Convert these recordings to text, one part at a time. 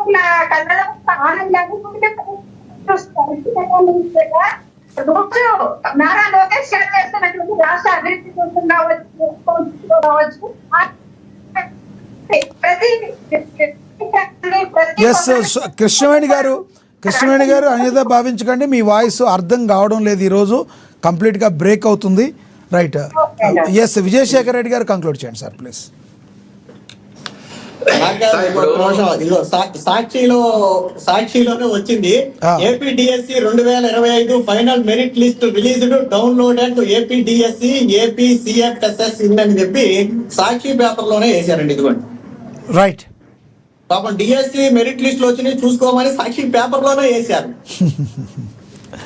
ఇట్లా కళ్ళలో ఆనందంగా రోజు నారా లోకేష్ గారు చేస్తున్నటువంటి రాష్ట్ర అభివృద్ధి కోసం కావచ్చు ప్రతి కృష్ణవేణి గారు అనేది భావించకండి, మీ వాయిస్ అర్థం కావడం లేదు, ఈరోజు కంప్లీట్గా బ్రేక్ అవుతుంది. రైట్, ఎస్ విజయశేఖర్ రెడ్డి గారు కంక్లూడ్ చేయండి సార్ ప్లీజ్. సాక్షిలోనే వచ్చింది APDSC 2025 final merit list released downloaded APDSC APCFSS అని చెప్పి సాక్షి పేపర్ లోనే వేశారండి. ఇదిగోండి రైట్, పాపం డిఎస్సి మెరిట్ లిస్ట్ లో వచ్చినాయి చూసుకోమని సాక్షి పేపర్ లోనే వేశారు.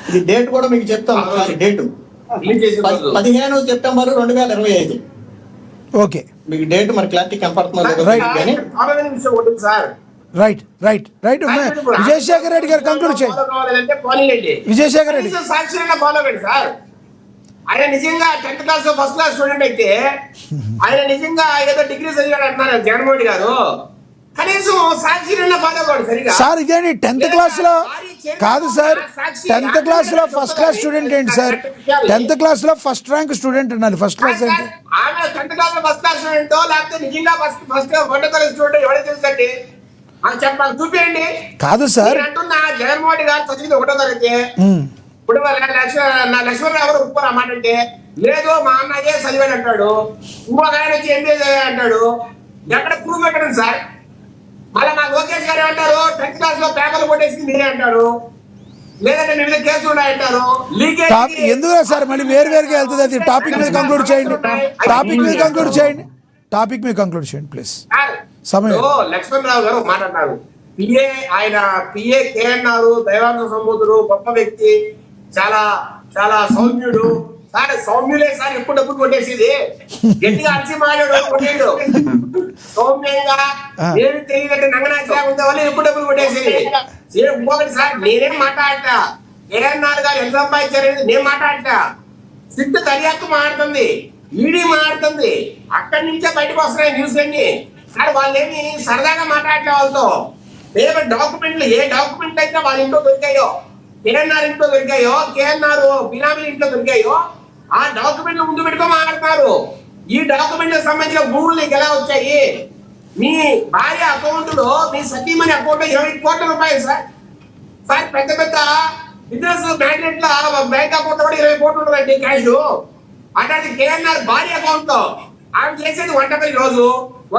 ఇది డేట్ కూడా మీకు చెప్తాను, డేటు 15 సెప్టెంబర్ 2025. ఓకే, మీకు డేట్ మరి క్లారిటీ కనపడుతున్నారు. Right right right Vijayasekhar Reddy గారు కంక్లూడ్ చేయండి. విజయశేఖర్ రెడ్డి ఫాలో అవ్వండి సార్. ఆయన నిజంగా 10th class first class student అయితే ఆయన నిజంగా ఏదో డిగ్రీ చదివాడు అంటున్నారు జగన్మోహన్ రెడ్డి గారు. కనీసం సాక్షిలో ఫాలో అవ్వండి సరిగా సార్. ఇదేంటి 10th క్లాస్ లో కాదు సార్, 10th క్లాస్ లో ఫస్ట్ క్లాస్ స్టూడెంట్ ఏంటి సార్? 10th క్లాస్ లో ఫస్ట్ ర్యాంక్ స్టూడెంట్ అన్నారు. ఫస్ట్ క్లాస్ ఏంటి? ఆమె 10th క్లాస్ లో ఫస్ట్ క్లాస్ స్టూడెంట్ లేకపోతే నిజంగా ఫస్ట్ క్లాస్ స్టూడెంట్ ఎవరైతే తెలుసండి చెప్పాలి, చూపించండి. కాదు సార్ అంటున్నా జగన్మోహన్ రెడ్డి గారు చదివింది 1వ తరగతి. ఇప్పుడు నా లక్ష్మణరావు గారు ఒప్పుకోరు అన్నమాట. అంటే లేదు మా అన్నయ్యే చదివాడు అంటాడు, ఇంకొక ఆయన వచ్చి ఎంబీఏ చదివాడు అంటాడు. ఎక్కడ ప్రూఫ్ ఎక్కడండి సార్? మళ్ళీ మా లోకేష్ గారు ఏమంటారు 10th క్లాస్ లో పేపర్లు కొట్టేసి మీరే అంటారు, లేదంటే మీ మీద కేసులు ఉన్నాయంటారు. ఎందుకు సార్ మళ్ళీ వేరుగా వెళ్తుంది? అది టాపిక్ మీద కంక్లూడ్ చేయండి, టాపిక్ మీద కంక్లూడ్ చేయండి, టాపిక్ మీద కంక్లూడ్ చేయండి ప్లీజ్. సమయం. లక్ష్మణరావు గారు మాట్లాడినారు, పిఏ ఆయన పిఏ కే అన్నారు, దైవాంశ సంబూతుడు, గొప్ప వ్యక్తి, చాలా చాలా సౌమ్యుడు. సార్ సౌమ్యులే సార్ ఎప్పుడు డబ్బులు కొట్టేసేది, గట్టిగా అరిసి మాట్లాడు కొట్టేడు. సౌమ్యంగా ఏమి తెలియదంటే నంగనాచిగా ఉండే వాళ్ళు ఎప్పుడు డబ్బులు కొట్టేసేది. ఇంకొకటి సార్ నేనేం మాట్లాడతా, కేఎన్ఆర్ గారు ఎంత సంపాదించారనేది నేను మాట్లాడతా. సిట్ దర్యాప్తు మాట్లాడుతుంది, ఈడీ మాట్లాడుతుంది, అక్కడి నుంచే బయటకు వస్తున్నాయి న్యూస్ అన్ని. సార్ వాళ్ళేమి సరదాగా మాట్లాడలే వాళ్ళతో. పేపర్ డాక్యుమెంట్లు ఏ డాక్యుమెంట్ అయితే వాళ్ళ ఇంట్లో దొరికాయో, కేఎన్ఆర్ ఇంట్లో దొరికాయో, కేఎన్ఆర్ బినామీ ఇంట్లో దొరికాయో ఆ డాక్యుమెంట్లు ముందు పెట్టుకో మాట్లాడతారు. ఈ డాక్యుమెంట్లకు సంబంధించిన భూములు నీకు ఎలా వచ్చాయి? మీ భార్య అకౌంట్ లో, మీ సతీమణి అకౌంట్ లో 20 కోట్ల రూపాయలు సార్. సార్ పెద్ద పెద్ద బిజినెస్ మ్యాగ్నెట్ల బ్యాంక్ అకౌంట్ కూడా 20 కోట్లు ఉంటుందండి క్యాష్. అట్లాంటి కేఎన్ఆర్ భార్య అకౌంట్ లో ఆమె చేసేది వంట పని రోజు,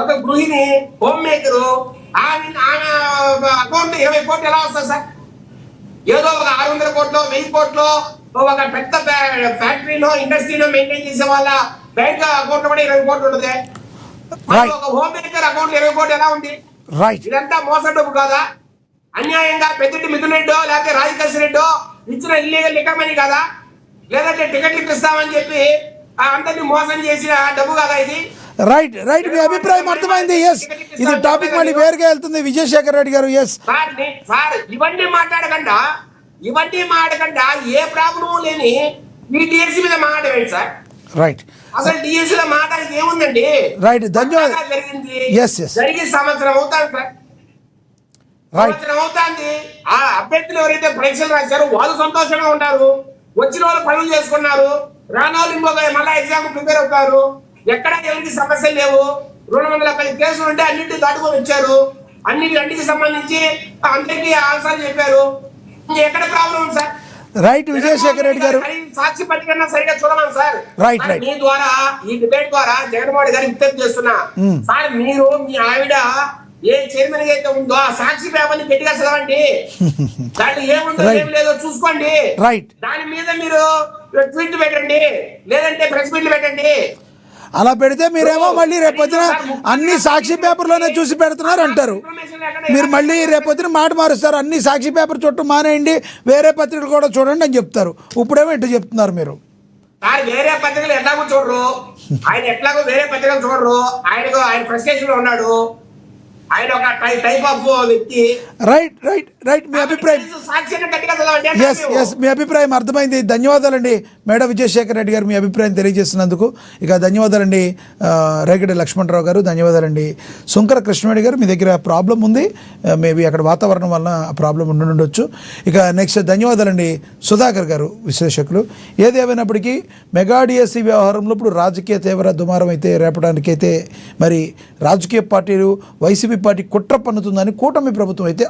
ఒక గృహిణి, హోమ్ మేకరు, ఆమె అకౌంట్ 20 కోట్లు ఎలా వస్తుంది సార్? ఏదో ఒక 600 కోట్లు 1000 కోట్లు ఒక పెద్ద ఫ్యాక్టరీలో ఇండస్ట్రీలో మెయింటైన్ చేసే వాళ్ళ బ్యాంక్ అకౌంట్ కూడా 20 కోట్లు ఉంటుంది. ఒక హోమ్ మేకర్ అకౌంట్ 20 కోట్లు ఎలా ఉంది? ఇదంతా మోసం డబ్బు కాదా? అన్యాయంగా పెద్దటి మిథున్ రెడ్డో లేకపోతే రాజకేశ్ రెడ్డో ఇచ్చిన ఇల్లీగల్ లిక్కర్ మనీ కాదా? లేదంటే టికెట్లు ఇప్పిస్తామని చెప్పి అందరినీ మోసం చేసిన డబ్బు కాదా ఇది? రైట్ రైట్, మీ అభిప్రాయం అర్థమైంది. ఎస్, ఇది టాపిక్ మళ్ళీ వేరుగా వెళ్తుంది. విజయశేఖర్ రెడ్డి గారు ఎస్ సార్ ఇవన్నీ మాట్లాడకుండా ఏ ప్రాబ్లం లేని మీ డిఎస్సీ మీద మాట్లాడేయండి సార్. రైట్, అసలు డిఎస్సీ లో మాట్లాడేది ఏముందండి? రైట్, ధన్యవాదాలు. జరిగింది ఎస్ ఎస్ జరిగి సంవత్సరం అవుతాను సార్, సంవత్సరం అవుతాంది. ఆ అభ్యర్థులు ఎవరైతే పరీక్షలు రాశారో వాళ్ళు సంతోషంగా ఉంటారు, వచ్చిన వాళ్ళు పనులు చేసుకున్నారు, రాని వాళ్ళు ఇంకొక మళ్ళీ ఎగ్జామ్ ప్రిపేర్ అవుతారు. ఎక్కడ ఎవరికి సమస్యలు లేవు. 210 కేసులు ఉంటే అన్నింటినీ దాటుకొని వచ్చారు, అన్నిటికి సంబంధించి అందరికీ ఆన్సర్ చెప్పారు. ఎక్కడ problem sir? Right, Vijayasekhar Reddy గారు సాక్షి పత్రికన్నా సరిగా చూడమని సార్. రైట్ రైట్, మీ ద్వారా ఈ డిబేట్ ద్వారా జగన్మోహన్ రెడ్డి గారికి విజ్ఞప్తి చేస్తున్నా. సార్ మీరు మీ ఆవిడ ఏ చైర్మన్ అయితే ఉందో ఆ సాక్షి పేపర్ ని గట్టిగా చదవండి, దాంట్లో ఏముందో ఏం లేదో చూసుకోండి. రైట్, దాని మీద మీరు ట్వీట్ పెట్టండి, లేదంటే ప్రెస్ మీట్లు పెట్టండి. అలా పెడితే మీరేమో మళ్ళీ రేపొద్దున అన్ని సాక్షి పేపర్లోనే చూసి పెడుతున్నారు అంటారు. మీరు మళ్ళీ రేపొద్దున మాట మారుస్తారు, అన్ని సాక్షి పేపర్ చుట్టూ మానేయండి, వేరే పత్రికలు కూడా చూడండి అని చెప్తారు. ఇప్పుడేమో ఇట్లా చెప్తున్నారు మీరు. సార్ వేరే పత్రికలు ఎట్లాగో చూడరు, ఆయన ఎట్లాగో వేరే పత్రికలు చూడరు. ఆయన ఫ్రస్ట్రేషన్ లో ఉన్నాడు, ఆయన ఒక టైప్ ఆఫ్ వ్యక్తి. రైట్ రైట్ రైట్ మీ అభిప్రాయం సాక్షిగా గట్టిగా చదవండి. ఎస్ మీ అభిప్రాయం అర్థమైంది. ధన్యవాదాలండి మేడ విజయశేఖర్ రెడ్డి గారు మీ అభిప్రాయం తెలియజేస్తున్నందుకు. ఇక ధన్యవాదాలండి రేగడి లక్ష్మణరావు గారు, ధన్యవాదాలండి శంకర కృష్ణవేణి గారు. మీ దగ్గర ప్రాబ్లం ఉంది, మేబీ అక్కడ వాతావరణం వలన ఆ ప్రాబ్లం ఉండుండొచ్చు. ఇక నెక్స్ట్ ధన్యవాదాలండి సుధాకర్ గారు విశ్లేషకులు. ఏదేమైనప్పటికీ మెగా డిఎస్సి వ్యవహారంలో ఇప్పుడు రాజకీయ తీవ్ర దుమారం అయితే రేపడానికైతే మరి రాజకీయ పార్టీలు వైసీపీ పార్టీ కుట్ర పన్నుతుందని కూటమి ప్రభుత్వం అయితే